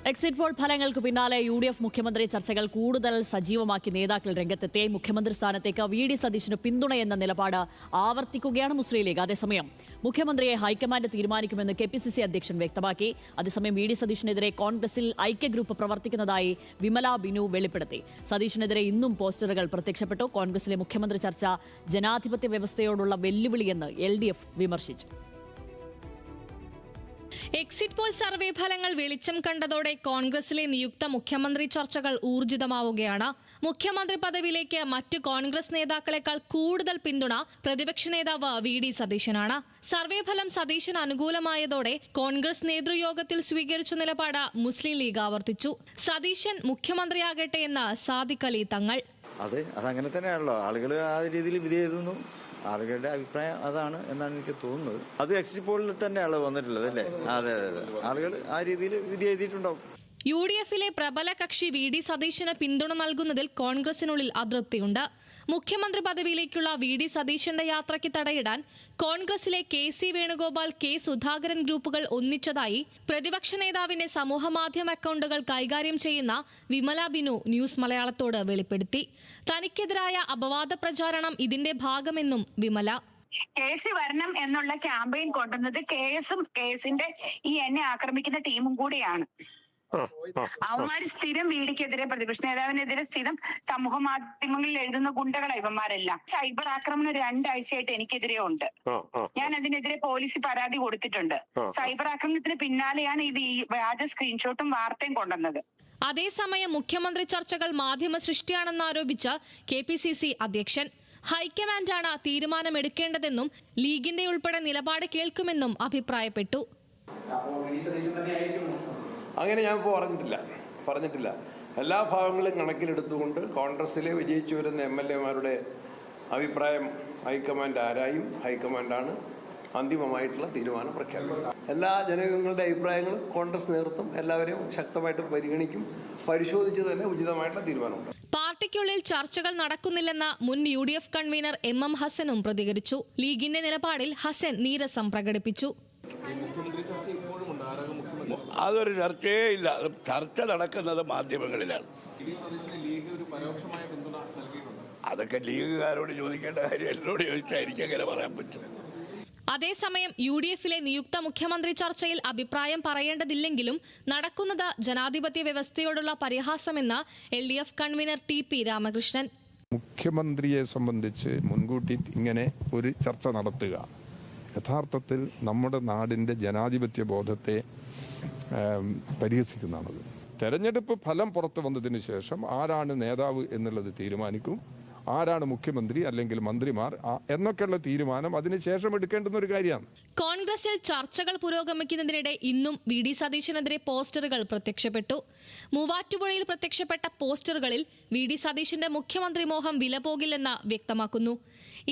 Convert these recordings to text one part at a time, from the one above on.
Exit poll ഫലങ്ങൾക്ക് പിന്നാലെ UDF മുഖ്യമന്ത്രി ചർച്ചകൾ കൂടുതൽ സജീവമാക്കി നേതാക്കൾ രംഗത്തെത്തി. മുഖ്യമന്ത്രി സ്ഥാനത്തേക്ക് VD സതീശന് പിന്തുണയെന്ന നിലപാട് ആവർത്തിക്കുകയാണ് മുസ്ലിം ലീഗ്. അതേസമയം മുഖ്യമന്ത്രിയെ ഹൈക്കമാൻഡ് തീരുമാനിക്കുമെന്ന് KPCC അധ്യക്ഷൻ വ്യക്തമാക്കി. അതേസമയം VD സതീശനെതിരെ കോൺഗ്രസിൽ ഐക്യഗ്രൂപ്പ് പ്രവർത്തിക്കുന്നതായി വിമല ബിനു വെളിപ്പെടുത്തി. സതീശനെതിരെ ഇന്നും പോസ്റ്ററുകൾ പ്രത്യക്ഷപ്പെട്ടു. കോൺഗ്രസിലെ മുഖ്യമന്ത്രി ചർച്ച ജനാധിപത്യ വ്യവസ്ഥയോടുള്ള വെല്ലുവിളിയെന്ന് LDF വിമർശിച്ചു. എക്സിറ്റ് പോൾ സർവേ ഫലങ്ങൾ വെളിച്ചം കണ്ടതോടെ കോൺഗ്രസിലെ നിയുക്ത മുഖ്യമന്ത്രി ചർച്ചകൾ ഊർജിതമാവുകയാണ്. മുഖ്യമന്ത്രി പദവിയിലേക്ക് മറ്റു കോൺഗ്രസ് നേതാക്കളെക്കാൾ കൂടുതൽ പിന്തുണ പ്രതിപക്ഷ നേതാവ് VD സതീശനാണ്. സർവേ ഫലം സതീശന് അനുകൂലമായതോടെ കോൺഗ്രസ് നേതൃയോഗത്തിൽ സ്വീകരിച്ച നിലപാട് മുസ്ലിം ലീഗ് ആവർത്തിച്ചു. സതീശൻ മുഖ്യമന്ത്രിയാകട്ടെ എന്ന് സാദിഖ് അലി തങ്ങൾ. അതെ, അതങ്ങനെ തന്നെയാണല്ലോ. ആളുകൾ ആ രീതിയിൽ വിധി എഴുതുന്നു. ആളുകളുടെ അഭിപ്രായം അതാണ് എന്നാണ് എനിക്ക് തോന്നുന്നത്. അത് എക്സിറ്റ് പോളിൽ തന്നെയാണ് വന്നിട്ടുള്ളത് അല്ലേ? അതെ അതെ അതെ, ആളുകൾ ആ രീതിയിൽ വിധി എഴുതിയിട്ടുണ്ടാവും. UDFിലെ പ്രബല കക്ഷി VD സതീശന് പിന്തുണ നൽകുന്നതിൽ കോൺഗ്രസിനുള്ളിൽ അതൃപ്തിയുണ്ട്. മുഖ്യമന്ത്രി പദവിയിലേക്കുള്ള VD സതീശന്റെ യാത്രയ്ക്ക് തടയിടാൻ കോൺഗ്രസിലെ KC വേണുഗോപാൽ, K സുധാകരൻ ഗ്രൂപ്പുകൾ ഒന്നിച്ചതായി പ്രതിപക്ഷ നേതാവിന്റെ സമൂഹമാധ്യമ അക്കൗണ്ടുകൾ കൈകാര്യം ചെയ്യുന്ന വിമല ബിനു ന്യൂസ് മലയാളത്തോട് വെളിപ്പെടുത്തി. തനിക്കെതിരായ അപവാദ പ്രചാരണം ഇതിന്റെ ഭാഗമെന്നും വിമല. KC വരണം എന്നുള്ള ക്യാമ്പയിൻ കൊണ്ടുവന്നത് KSഉം KSന്റെ ഈ എന്നെ ആക്രമിക്കുന്ന ടീമും കൂടിയാണ്. അവന്മാര് സ്ഥിരം VDക്കെതിരെ, പ്രതിപക്ഷ നേതാവിനെതിരെ സ്ഥിരം സമൂഹ മാധ്യമങ്ങളിൽ എഴുതുന്ന ഗുണ്ടകളാണ് ഇവന്മാരെല്ലാം. സൈബർ ആക്രമണം 2 ആഴ്ചയായിട്ട് എനിക്കെതിരെ ഉണ്ട്. ഞാൻ അതിനെതിരെ പോലീസിൽ പരാതി കൊടുത്തിട്ടുണ്ട്. സൈബർ ആക്രമണത്തിന് പിന്നാലെയാണ് ഈ വ്യാജ സ്ക്രീൻഷോട്ടും വാർത്തയും കൊണ്ടുവന്നത്. അതേസമയം മുഖ്യമന്ത്രി ചർച്ചകൾ മാധ്യമ സൃഷ്ടിയാണെന്നാരോപിച്ച KPCC അധ്യക്ഷൻ ഹൈക്കമാൻഡാണ് തീരുമാനമെടുക്കേണ്ടതെന്നും ലീഗിന്റെ ഉൾപ്പെടെ നിലപാട് കേൾക്കുമെന്നും അഭിപ്രായപ്പെട്ടു. അങ്ങനെ ഞാൻ പറഞ്ഞിട്ടില്ല. എല്ലാ ഭാഗങ്ങളും കണക്കിലെടുത്തുകൊണ്ട് കോൺഗ്രസിലെ വിജയിച്ചു വരുന്ന MLA-മാരുടെ അഭിപ്രായം ഹൈക്കമാൻഡ് ആരായും ഹൈക്കമാൻഡാണ് അന്തിമമായിട്ടുള്ള തീരുമാനം പ്രഖ്യാപിക്കും. എല്ലാ ജനങ്ങളുടെ അഭിപ്രായങ്ങളും കോൺഗ്രസ് നേതൃത്വം എല്ലാവരെയും ശക്തമായിട്ട് പരിഗണിക്കും. പരിശോധിച്ച് തന്നെ ഉചിതമായിട്ടുള്ള തീരുമാനമുണ്ട്. പാർട്ടിക്കുള്ളിൽ ചർച്ചകൾ നടക്കുന്നില്ലെന്ന മുൻ UDF കൺവീനർ MM ഹസനും പ്രതികരിച്ചു. ലീഗിന്റെ നിലപാടിൽ ഹസൻ നീരസം പ്രകടിപ്പിച്ചു. അതൊരു ചർച്ചയേ ഇല്ല. ചർച്ച നടക്കുന്നത് മാധ്യമങ്ങളിലാണ്. അതൊക്കെ ലീഗുകാരോട് ചോദിക്കേണ്ട കാര്യം എന്നോട് ചോദിച്ചാൽ എനിക്കെങ്ങനെ പറയാൻ പറ്റും? അതേസമയം UDFിലെ നിയുക്ത മുഖ്യമന്ത്രി ചർച്ചയിൽ അഭിപ്രായം പറയേണ്ടതില്ലെങ്കിലും നടക്കുന്നത് ജനാധിപത്യ വ്യവസ്ഥയോടുള്ള പരിഹാസമെന്ന് LDF കൺവീനർ TP രാമകൃഷ്ണൻ. മുഖ്യമന്ത്രിയെ സംബന്ധിച്ച് മുൻകൂട്ടി ഇങ്ങനെ ഒരു ചർച്ച നടത്തുക യഥാർത്ഥത്തിൽ നമ്മുടെ നാടിൻ്റെ ജനാധിപത്യ ബോധത്തെ പരിഹസിക്കുന്നതാണത്. തെരഞ്ഞെടുപ്പ് ഫലം പുറത്തു വന്നതിന് ശേഷം ആരാണ് നേതാവ് എന്നുള്ളത് തീരുമാനിക്കും. ആരാണ് മുഖ്യമന്ത്രി അല്ലെങ്കിൽ മന്ത്രിമാർ എന്നൊക്കെയുള്ള തീരുമാനം അതിനുശേഷം എടുക്കേണ്ടുന്ന ഒരു കാര്യമാണ്. കോൺഗ്രസിൽ ചർച്ചകൾ പുരോഗമിക്കുന്നതിനിടെ ഇന്നും VD സതീശനെതിരെ പോസ്റ്ററുകൾ പ്രത്യക്ഷപ്പെട്ടു. മൂവാറ്റുപുഴയിൽ പ്രത്യക്ഷപ്പെട്ട പോസ്റ്ററുകളിൽ VD സതീശന്റെ മുഖ്യമന്ത്രി മോഹം വില പോകില്ലെന്ന് വ്യക്തമാക്കുന്നു.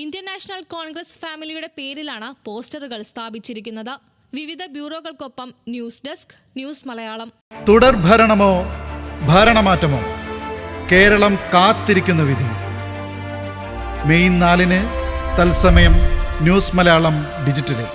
ഇന്ത്യൻ നാഷണൽ കോൺഗ്രസ് ഫാമിലിയുടെ പേരിലാണ് പോസ്റ്ററുകൾ സ്ഥാപിച്ചിരിക്കുന്നത്. വിവിധ ബ്യൂറോകൾക്കൊപ്പം ന്യൂസ് ഡെസ്ക്, ന്യൂസ് മലയാളം. തുടർ ഭരണമോ ഭരണമാറ്റമോ? കേരളം കാത്തിരിക്കുന്ന വിധി. മെയ് 4 തത്സമയം ന്യൂസ് മലയാളം ഡിജിറ്റലിൽ.